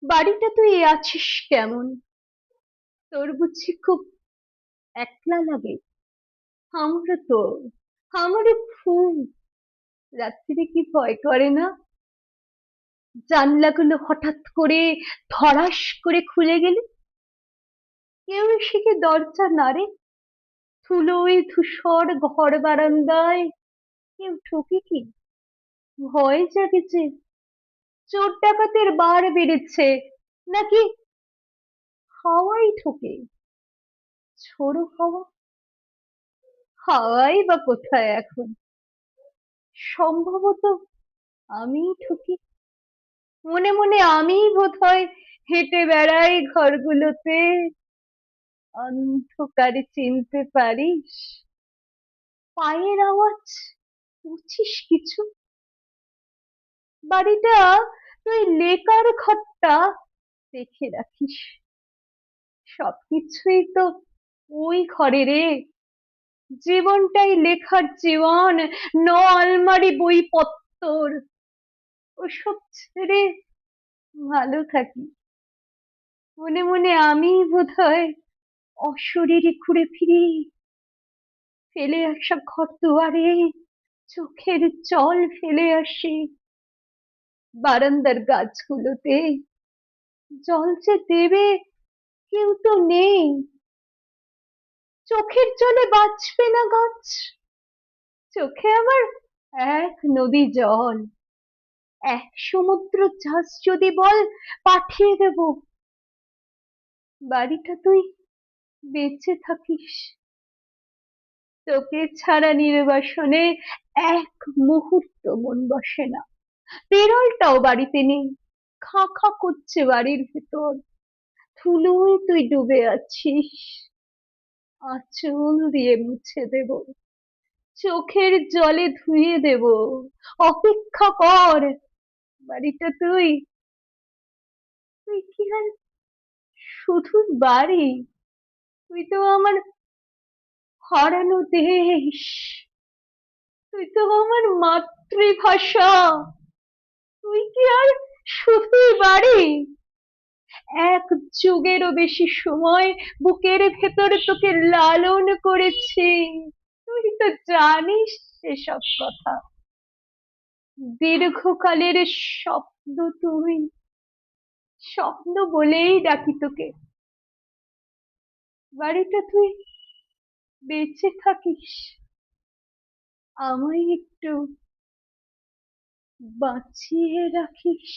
বাড়িটা তুই আছিস কেমন? তোর বুঝি খুব একলা লাগে? আমারও তো, আমারও খুব। রাত্রিরে কি ভয় করে না? জানলাগুলো হঠাৎ করে ধড়াস করে খুলে গেলে কেউ এসে কি দরজা নাড়ে? ধুলোয় ধূসর ঘর বারান্দায় কেউ ঢোকে কি? ভয় জাগে যে চোর ডাকাতের বার বেড়েছে, নাকি হাওয়াই ঢোকে, ঝোড়ো হাওয়া। হাওয়াই বা কোথায় এখন? সম্ভবত আমিই ঢুকি। মনে মনে আমিই বোধহয় হেঁটে বেড়াই ঘরগুলোতে। অন্ধকারে চিনতে পারিস? পায়ের আওয়াজ বুঝিস কিছু? বাড়িটা তুই লেকার ঘরটা দেখে রাখিস। সবকিছুই তো ওই ঘরে রে। জীবনটাই লেখার জীবন, ন আলমারি বইপত্তর। ওসব ছেড়ে ভালো থাকি। মনে মনে আমি বোধহয় অশরীরী ঘুরে ফিরি, ফেলে আসা ঘর দুয়ারে চোখের জল ফেলে আসি। বারান্দার গাছগুলোতে জল যে দেবে কেউ তো নেই। চোখের জলে বাঁচবে না গাছ। চোখে আমার এক নদী জল, এক সমুদ্র জাহাজ যদি বল পাঠিয়ে দেব। বাড়িটা তুই বেঁচে থাকিস। তোকে ছাড়া নির্বাসনে এক মুহূর্ত মন বসে না। বিড়ালটাও বাড়িতে নেই, খা খা করছে বাড়ির ভেতর। ধুলোয় তুই ডুবে আছিস। আঁচল দিয়ে মুছে দেব, চোখের জলে ধুয়ে দেব। অপেক্ষা কর। বাড়িটা তুই, তুই কি আর শুধু বাড়ি? তুই তো আমার হারানো দেশ। তুই তো আমার মাতৃভাষা। তুই কি আর শুধুই বাড়ি? এক যুগেরও বেশি সময় বুকের ভেতর তোকে লালন করেছি। তুই তো জানিস সেসব কথা। দীর্ঘকালের স্বপ্ন তুই। স্বপ্ন বলেই ডাকি তোকে। বাড়িটা তুই বেঁচে থাকিস, আমায় একটু বাঁচিয়ে রাখিস।